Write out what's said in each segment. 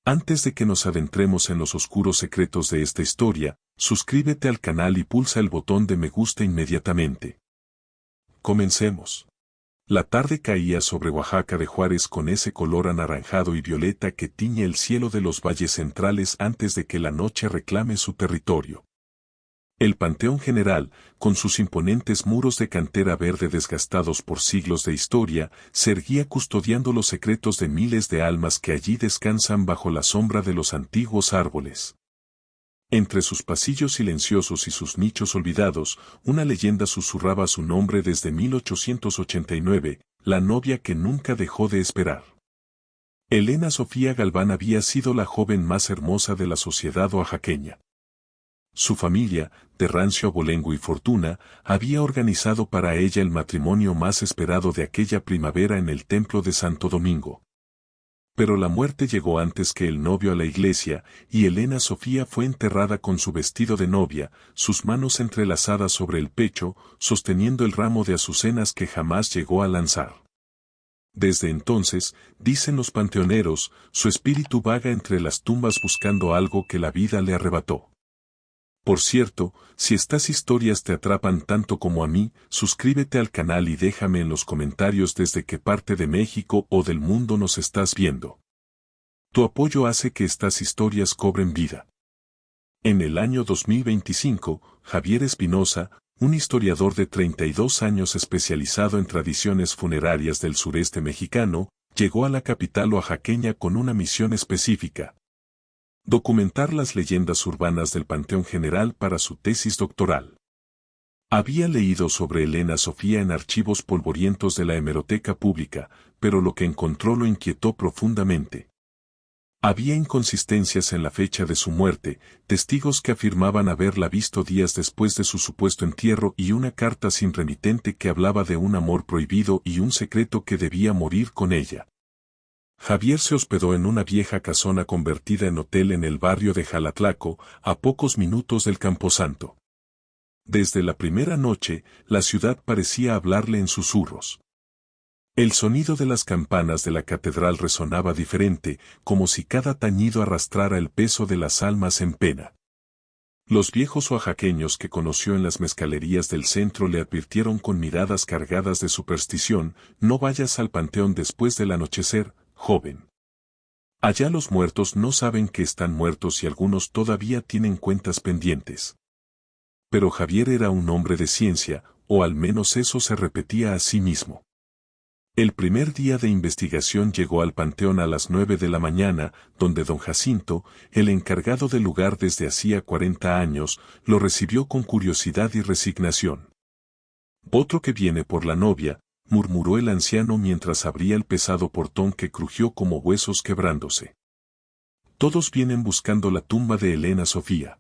Antes de que nos adentremos en los oscuros secretos de esta historia, suscríbete al canal y pulsa el botón de me gusta inmediatamente. Comencemos. La tarde caía sobre Oaxaca de Juárez con ese color anaranjado y violeta que tiñe el cielo de los valles centrales antes de que la noche reclame su territorio. El Panteón General, con sus imponentes muros de cantera verde desgastados por siglos de historia, se erguía custodiando los secretos de miles de almas que allí descansan bajo la sombra de los antiguos árboles. Entre sus pasillos silenciosos y sus nichos olvidados, una leyenda susurraba su nombre desde 1889, la novia que nunca dejó de esperar. Elena Sofía Galván había sido la joven más hermosa de la sociedad oaxaqueña. Su familia, de rancio abolengo y fortuna, había organizado para ella el matrimonio más esperado de aquella primavera en el templo de Santo Domingo. Pero la muerte llegó antes que el novio a la iglesia, y Elena Sofía fue enterrada con su vestido de novia, sus manos entrelazadas sobre el pecho, sosteniendo el ramo de azucenas que jamás llegó a lanzar. Desde entonces, dicen los panteoneros, su espíritu vaga entre las tumbas buscando algo que la vida le arrebató. Por cierto, si estas historias te atrapan tanto como a mí, suscríbete al canal y déjame en los comentarios desde qué parte de México o del mundo nos estás viendo. Tu apoyo hace que estas historias cobren vida. En el año 2025, Javier Espinosa, un historiador de 32 años especializado en tradiciones funerarias del sureste mexicano, llegó a la capital oaxaqueña con una misión específica: documentar las leyendas urbanas del Panteón General para su tesis doctoral. Había leído sobre Elena Sofía en archivos polvorientos de la hemeroteca pública, pero lo que encontró lo inquietó profundamente. Había inconsistencias en la fecha de su muerte, testigos que afirmaban haberla visto días después de su supuesto entierro y una carta sin remitente que hablaba de un amor prohibido y un secreto que debía morir con ella. Javier se hospedó en una vieja casona convertida en hotel en el barrio de Jalatlaco, a pocos minutos del Camposanto. Desde la primera noche, la ciudad parecía hablarle en susurros. El sonido de las campanas de la catedral resonaba diferente, como si cada tañido arrastrara el peso de las almas en pena. Los viejos oaxaqueños que conoció en las mezcalerías del centro le advirtieron con miradas cargadas de superstición: no vayas al panteón después del anochecer, joven. Allá los muertos no saben que están muertos y algunos todavía tienen cuentas pendientes. Pero Javier era un hombre de ciencia, o al menos eso se repetía a sí mismo. El primer día de investigación llegó al panteón a las 9 de la mañana, donde don Jacinto, el encargado del lugar desde hacía 40 años, lo recibió con curiosidad y resignación. «Otro que viene por la novia», murmuró el anciano mientras abría el pesado portón que crujió como huesos quebrándose. «Todos vienen buscando la tumba de Elena Sofía.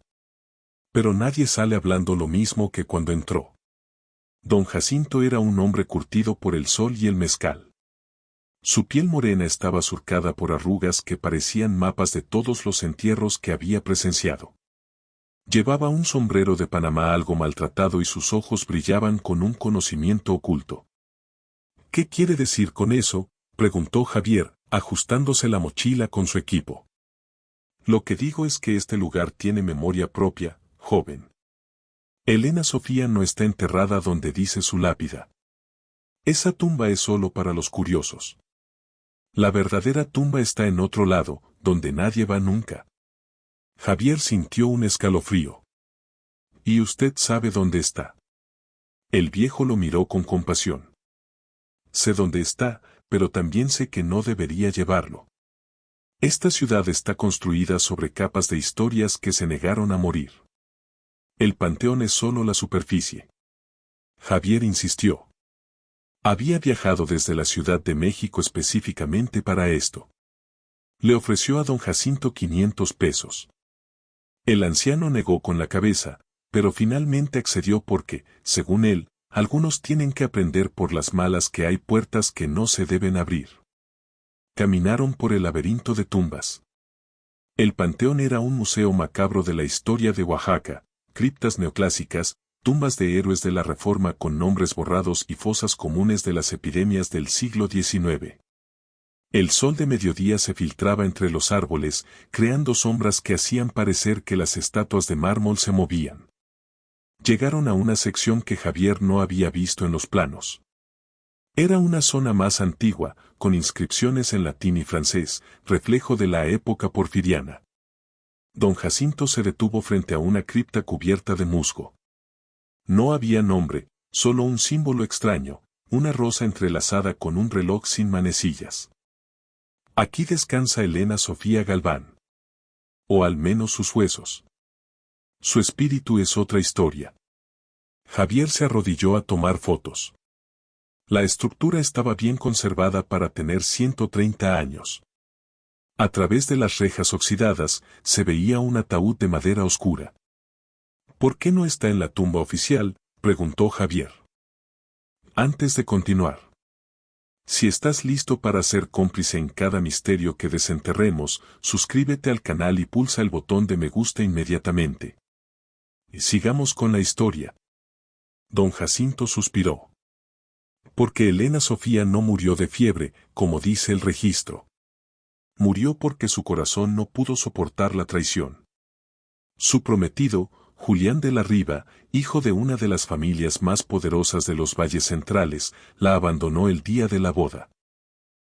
Pero nadie sale hablando lo mismo que cuando entró». Don Jacinto era un hombre curtido por el sol y el mezcal. Su piel morena estaba surcada por arrugas que parecían mapas de todos los entierros que había presenciado. Llevaba un sombrero de Panamá algo maltratado y sus ojos brillaban con un conocimiento oculto. «¿Qué quiere decir con eso?», preguntó Javier, ajustándose la mochila con su equipo. «Lo que digo es que este lugar tiene memoria propia, joven. Elena Sofía no está enterrada donde dice su lápida. Esa tumba es solo para los curiosos. La verdadera tumba está en otro lado, donde nadie va nunca». Javier sintió un escalofrío. «¿Y usted sabe dónde está?». El viejo lo miró con compasión. «Sé dónde está, pero también sé que no debería llevarlo. Esta ciudad está construida sobre capas de historias que se negaron a morir. El panteón es solo la superficie». Javier insistió. Había viajado desde la Ciudad de México específicamente para esto. Le ofreció a don Jacinto 500 pesos. El anciano negó con la cabeza, pero finalmente accedió porque, según él, algunos tienen que aprender por las malas que hay puertas que no se deben abrir. Caminaron por el laberinto de tumbas. El panteón era un museo macabro de la historia de Oaxaca, criptas neoclásicas, tumbas de héroes de la Reforma con nombres borrados y fosas comunes de las epidemias del siglo XIX. El sol de mediodía se filtraba entre los árboles, creando sombras que hacían parecer que las estatuas de mármol se movían. Llegaron a una sección que Javier no había visto en los planos. Era una zona más antigua, con inscripciones en latín y francés, reflejo de la época porfiriana. Don Jacinto se detuvo frente a una cripta cubierta de musgo. No había nombre, solo un símbolo extraño, una rosa entrelazada con un reloj sin manecillas. Aquí descansa Elena Sofía Galván. O al menos sus huesos. Su espíritu es otra historia. Javier se arrodilló a tomar fotos. La estructura estaba bien conservada para tener 130 años. A través de las rejas oxidadas, se veía un ataúd de madera oscura. ¿Por qué no está en la tumba oficial?, preguntó Javier. Antes de continuar. Si estás listo para ser cómplice en cada misterio que desenterremos, suscríbete al canal y pulsa el botón de me gusta inmediatamente. Sigamos con la historia. Don Jacinto suspiró. Porque Elena Sofía no murió de fiebre, como dice el registro. Murió porque su corazón no pudo soportar la traición. Su prometido, Julián de la Riva, hijo de una de las familias más poderosas de los valles centrales, la abandonó el día de la boda.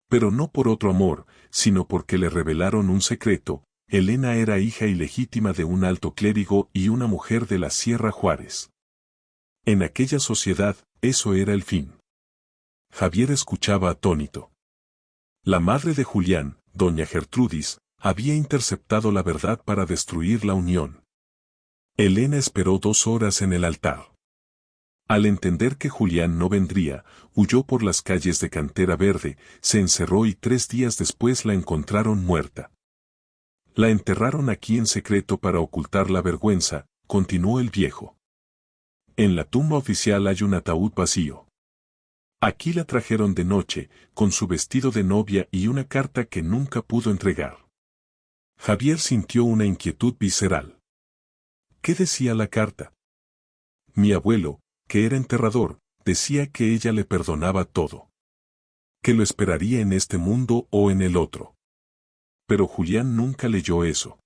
Pero no por otro amor, sino porque le revelaron un secreto: Elena era hija ilegítima de un alto clérigo y una mujer de la Sierra Juárez. En aquella sociedad, eso era el fin. Javier escuchaba atónito. La madre de Julián, doña Gertrudis, había interceptado la verdad para destruir la unión. Elena esperó 2 horas en el altar. Al entender que Julián no vendría, huyó por las calles de Cantera Verde, se encerró y 3 días después la encontraron muerta. La enterraron aquí en secreto para ocultar la vergüenza, continuó el viejo. En la tumba oficial hay un ataúd vacío. Aquí la trajeron de noche, con su vestido de novia y una carta que nunca pudo entregar. Javier sintió una inquietud visceral. ¿Qué decía la carta? Mi abuelo, que era enterrador, decía que ella le perdonaba todo. Que lo esperaría en este mundo o en el otro. Pero Julián nunca leyó eso.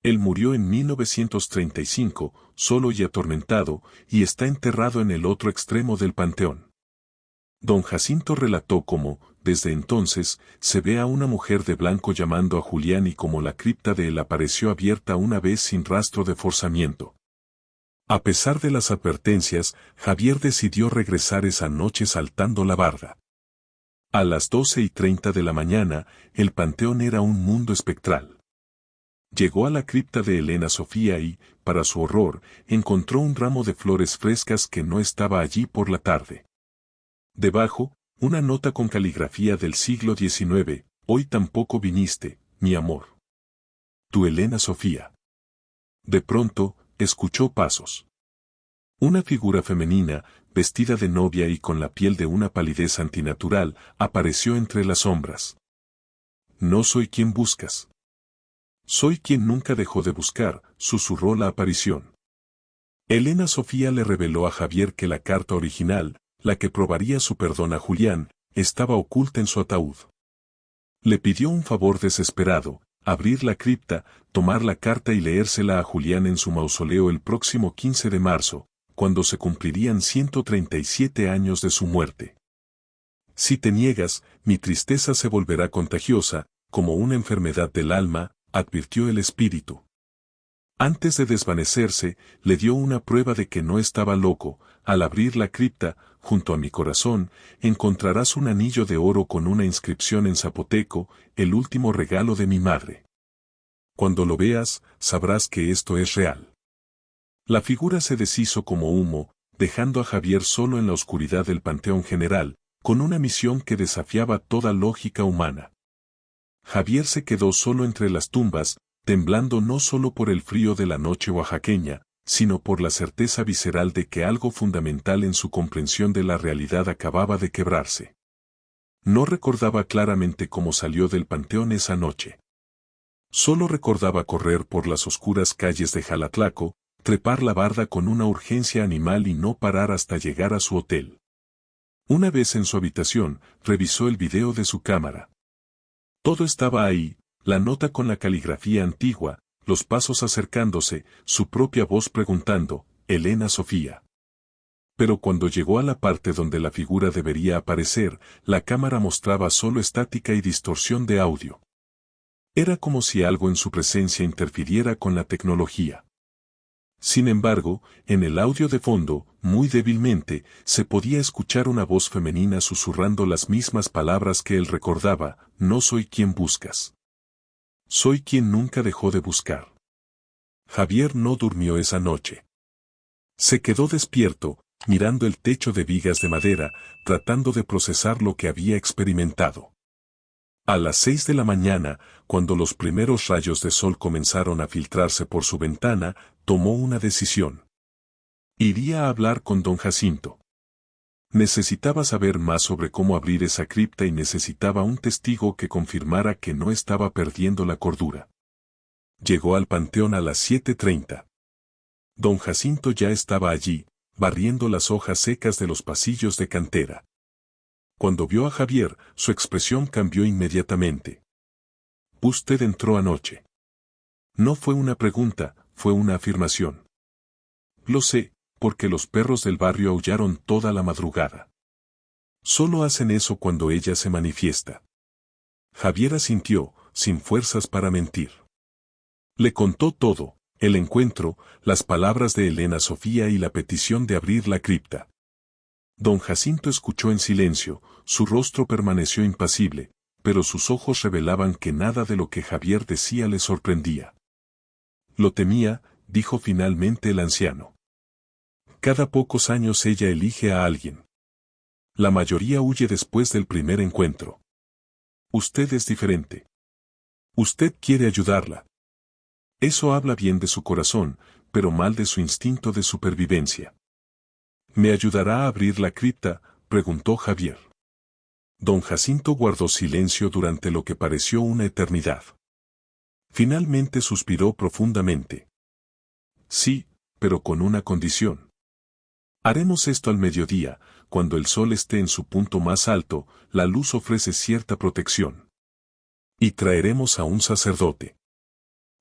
Él murió en 1935, solo y atormentado, y está enterrado en el otro extremo del panteón. Don Jacinto relató cómo, desde entonces, se ve a una mujer de blanco llamando a Julián y cómo la cripta de él apareció abierta una vez sin rastro de forzamiento. A pesar de las advertencias, Javier decidió regresar esa noche saltando la barda. A las 12:30 de la mañana, el panteón era un mundo espectral. Llegó a la cripta de Elena Sofía y, para su horror, encontró un ramo de flores frescas que no estaba allí por la tarde. Debajo, una nota con caligrafía del siglo XIX: hoy tampoco viniste, mi amor. Tu Elena Sofía. De pronto, escuchó pasos. Una figura femenina, vestida de novia y con la piel de una palidez antinatural, apareció entre las sombras. No soy quien buscas. Soy quien nunca dejó de buscar, susurró la aparición. Elena Sofía le reveló a Javier que la carta original, la que probaría su perdón a Julián, estaba oculta en su ataúd. Le pidió un favor desesperado: abrir la cripta, tomar la carta y leérsela a Julián en su mausoleo el próximo 15 de marzo, cuando se cumplirían 137 años de su muerte. Si te niegas, mi tristeza se volverá contagiosa, como una enfermedad del alma, advirtió el espíritu. Antes de desvanecerse, le dio una prueba de que no estaba loco: al abrir la cripta, junto a mi corazón, encontrarás un anillo de oro con una inscripción en zapoteco: el último regalo de mi madre. Cuando lo veas, sabrás que esto es real. La figura se deshizo como humo, dejando a Javier solo en la oscuridad del panteón general, con una misión que desafiaba toda lógica humana. Javier se quedó solo entre las tumbas, temblando no solo por el frío de la noche oaxaqueña, sino por la certeza visceral de que algo fundamental en su comprensión de la realidad acababa de quebrarse. No recordaba claramente cómo salió del panteón esa noche. Solo recordaba correr por las oscuras calles de Jalatlaco, trepar la barda con una urgencia animal y no parar hasta llegar a su hotel. Una vez en su habitación, revisó el video de su cámara. Todo estaba ahí, la nota con la caligrafía antigua, los pasos acercándose, su propia voz preguntando, Elena Sofía. Pero cuando llegó a la parte donde la figura debería aparecer, la cámara mostraba solo estática y distorsión de audio. Era como si algo en su presencia interfiriera con la tecnología. Sin embargo, en el audio de fondo, muy débilmente, se podía escuchar una voz femenina susurrando las mismas palabras que él recordaba, no soy quien buscas. Soy quien nunca dejó de buscar. Javier no durmió esa noche. Se quedó despierto, mirando el techo de vigas de madera, tratando de procesar lo que había experimentado. A las 6 de la mañana, cuando los primeros rayos de sol comenzaron a filtrarse por su ventana, tomó una decisión. Iría a hablar con don Jacinto. Necesitaba saber más sobre cómo abrir esa cripta y necesitaba un testigo que confirmara que no estaba perdiendo la cordura. Llegó al panteón a las 7:30. Don Jacinto ya estaba allí, barriendo las hojas secas de los pasillos de cantera. Cuando vio a Javier, su expresión cambió inmediatamente. «¿Usted entró anoche?» No fue una pregunta, fue una afirmación. «Lo sé, porque los perros del barrio aullaron toda la madrugada. Solo hacen eso cuando ella se manifiesta». Javier asintió, sin fuerzas para mentir. Le contó todo, el encuentro, las palabras de Elena Sofía y la petición de abrir la cripta. Don Jacinto escuchó en silencio, su rostro permaneció impasible, pero sus ojos revelaban que nada de lo que Javier decía le sorprendía. «Lo temía», dijo finalmente el anciano. «Cada pocos años ella elige a alguien. La mayoría huye después del primer encuentro. Usted es diferente. Usted quiere ayudarla. Eso habla bien de su corazón, pero mal de su instinto de supervivencia». «¿Me ayudará a abrir la cripta?», preguntó Javier. Don Jacinto guardó silencio durante lo que pareció una eternidad. Finalmente suspiró profundamente. «Sí, pero con una condición. Haremos esto al mediodía, cuando el sol esté en su punto más alto, la luz ofrece cierta protección. Y traeremos a un sacerdote.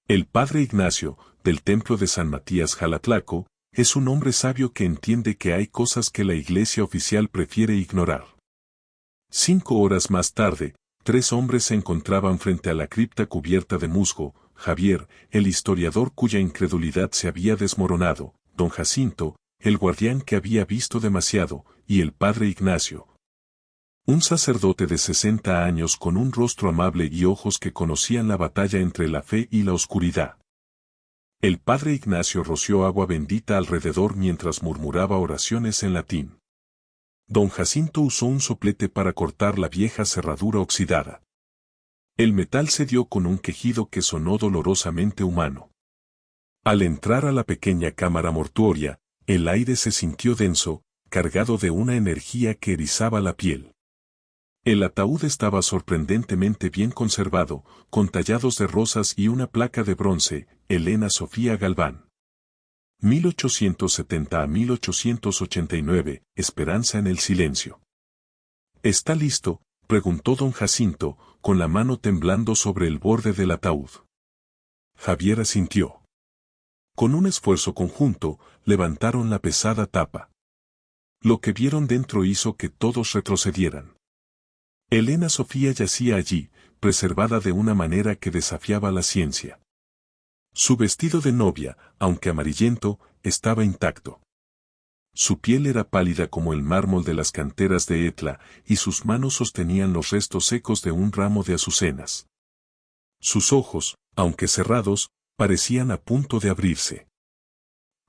El padre Ignacio, del templo de San Matías Jalatlaco, es un hombre sabio que entiende que hay cosas que la iglesia oficial prefiere ignorar». 5 horas más tarde, 3 hombres se encontraban frente a la cripta cubierta de musgo: Javier, el historiador cuya incredulidad se había desmoronado, don Jacinto, el guardián que había visto demasiado, y el padre Ignacio. Un sacerdote de 60 años con un rostro amable y ojos que conocían la batalla entre la fe y la oscuridad. El padre Ignacio roció agua bendita alrededor mientras murmuraba oraciones en latín. Don Jacinto usó un soplete para cortar la vieja cerradura oxidada. El metal cedió con un quejido que sonó dolorosamente humano. Al entrar a la pequeña cámara mortuoria, el aire se sintió denso, cargado de una energía que erizaba la piel. El ataúd estaba sorprendentemente bien conservado, con tallados de rosas y una placa de bronce: Elena Sofía Galván. 1870 a 1889, Esperanza en el silencio. «¿Está listo?», preguntó don Jacinto, con la mano temblando sobre el borde del ataúd. Javier asintió. Con un esfuerzo conjunto, levantaron la pesada tapa. Lo que vieron dentro hizo que todos retrocedieran. Elena Sofía yacía allí, preservada de una manera que desafiaba la ciencia. Su vestido de novia, aunque amarillento, estaba intacto. Su piel era pálida como el mármol de las canteras de Etla, y sus manos sostenían los restos secos de un ramo de azucenas. Sus ojos, aunque cerrados, parecían a punto de abrirse.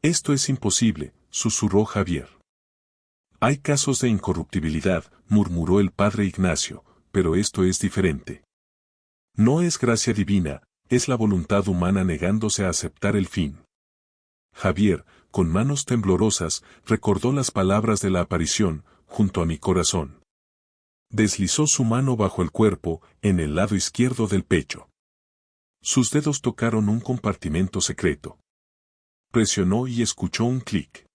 «Esto es imposible», susurró Javier. «Hay casos de incorruptibilidad», murmuró el padre Ignacio, «pero esto es diferente. No es gracia divina, es la voluntad humana negándose a aceptar el fin». Javier, con manos temblorosas, recordó las palabras de la aparición: «junto a mi corazón». Deslizó su mano bajo el cuerpo, en el lado izquierdo del pecho. Sus dedos tocaron un compartimento secreto. Presionó y escuchó un clic.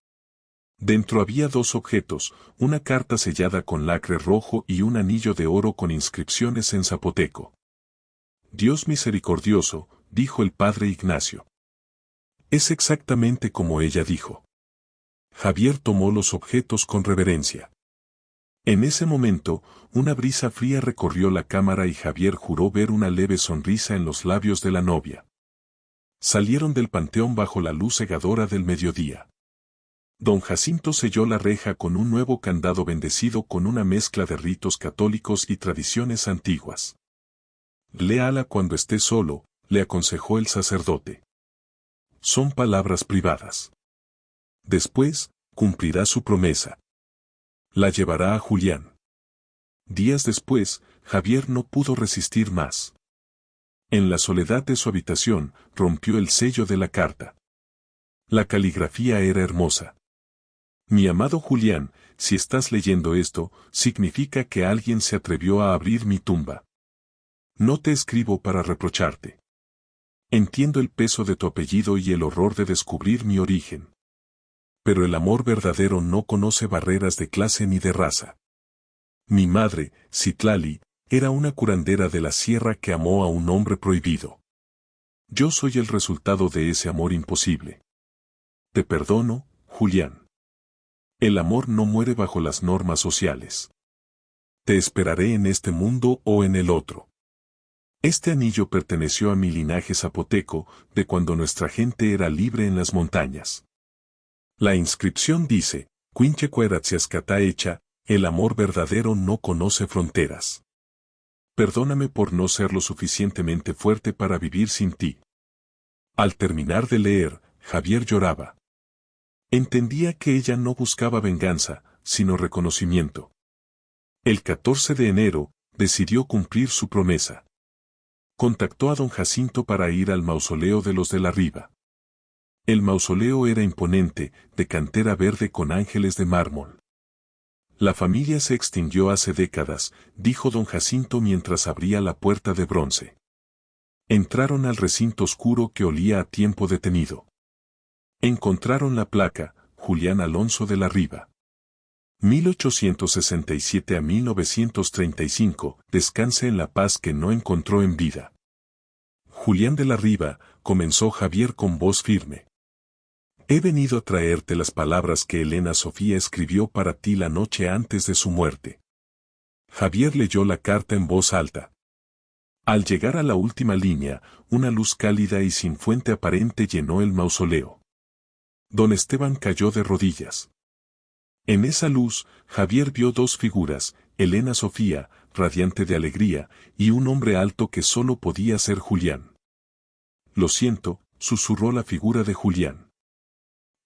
Dentro había 2 objetos: una carta sellada con lacre rojo y un anillo de oro con inscripciones en zapoteco. Dios misericordioso, dijo el padre Ignacio. Es exactamente como ella dijo. Javier tomó los objetos con reverencia. En ese momento, una brisa fría recorrió la cámara y Javier juró ver una leve sonrisa en los labios de la novia. Salieron del panteón bajo la luz cegadora del mediodía. Don Jacinto selló la reja con un nuevo candado bendecido con una mezcla de ritos católicos y tradiciones antiguas. Léala cuando esté solo, le aconsejó el sacerdote. Son palabras privadas. Después, cumplirá su promesa. La llevará a Julián. Días después, Javier no pudo resistir más. En la soledad de su habitación, rompió el sello de la carta. La caligrafía era hermosa. Mi amado Julián, si estás leyendo esto, significa que alguien se atrevió a abrir mi tumba. No te escribo para reprocharte. Entiendo el peso de tu apellido y el horror de descubrir mi origen. Pero el amor verdadero no conoce barreras de clase ni de raza. Mi madre, Citlali, era una curandera de la sierra que amó a un hombre prohibido. Yo soy el resultado de ese amor imposible. Te perdono, Julián. El amor no muere bajo las normas sociales. Te esperaré en este mundo o en el otro. Este anillo perteneció a mi linaje zapoteco, de cuando nuestra gente era libre en las montañas. La inscripción dice, Quinchecueratsiascataecha, el amor verdadero no conoce fronteras. Perdóname por no ser lo suficientemente fuerte para vivir sin ti. Al terminar de leer, Javier lloraba. Entendía que ella no buscaba venganza, sino reconocimiento. El 14 de enero, decidió cumplir su promesa. Contactó a don Jacinto para ir al mausoleo de los de la Riva. El mausoleo era imponente, de cantera verde con ángeles de mármol. La familia se extinguió hace décadas, dijo don Jacinto mientras abría la puerta de bronce. Entraron al recinto oscuro que olía a tiempo detenido. Encontraron la placa, Julián Alonso de la Riva. 1867 a 1935, descanse en la paz que no encontró en vida. Julián de la Riva, comenzó Javier con voz firme. He venido a traerte las palabras que Elena Sofía escribió para ti la noche antes de su muerte. Javier leyó la carta en voz alta. Al llegar a la última línea, una luz cálida y sin fuente aparente llenó el mausoleo. Don Esteban cayó de rodillas. En esa luz, Javier vio dos figuras, Elena Sofía, radiante de alegría, y un hombre alto que solo podía ser Julián. Lo siento, susurró la figura de Julián.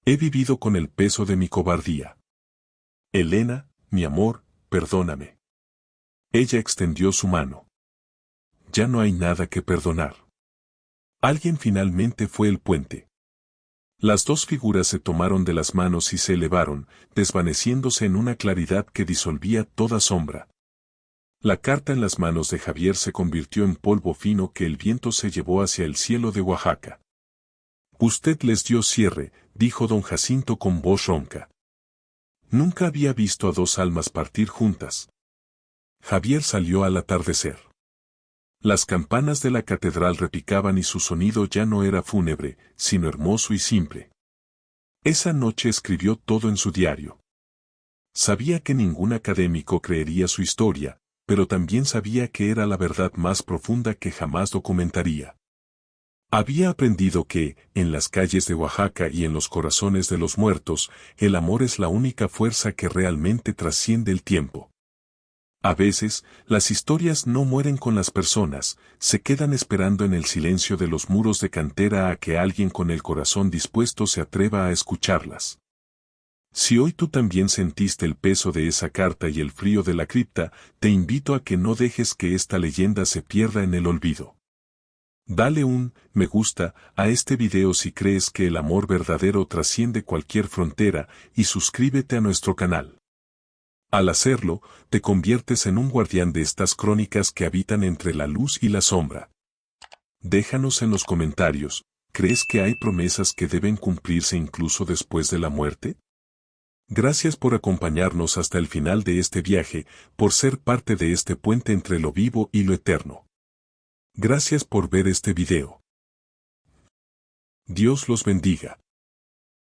He vivido con el peso de mi cobardía. Elena, mi amor, perdóname. Ella extendió su mano. Ya no hay nada que perdonar. Alguien finalmente fue el puente. Las dos figuras se tomaron de las manos y se elevaron, desvaneciéndose en una claridad que disolvía toda sombra. La carta en las manos de Javier se convirtió en polvo fino que el viento se llevó hacia el cielo de Oaxaca. Usted les dio cierre, dijo don Jacinto con voz ronca. Nunca había visto a dos almas partir juntas. Javier salió al atardecer. Las campanas de la catedral repicaban y su sonido ya no era fúnebre, sino hermoso y simple. Esa noche escribió todo en su diario. Sabía que ningún académico creería su historia, pero también sabía que era la verdad más profunda que jamás documentaría. Había aprendido que, en las calles de Oaxaca y en los corazones de los muertos, el amor es la única fuerza que realmente trasciende el tiempo. A veces, las historias no mueren con las personas, se quedan esperando en el silencio de los muros de cantera a que alguien con el corazón dispuesto se atreva a escucharlas. Si hoy tú también sentiste el peso de esa carta y el frío de la cripta, te invito a que no dejes que esta leyenda se pierda en el olvido. Dale un me gusta a este video si crees que el amor verdadero trasciende cualquier frontera y suscríbete a nuestro canal. Al hacerlo, te conviertes en un guardián de estas crónicas que habitan entre la luz y la sombra. Déjanos en los comentarios, ¿crees que hay promesas que deben cumplirse incluso después de la muerte? Gracias por acompañarnos hasta el final de este viaje, por ser parte de este puente entre lo vivo y lo eterno. Gracias por ver este video. Dios los bendiga.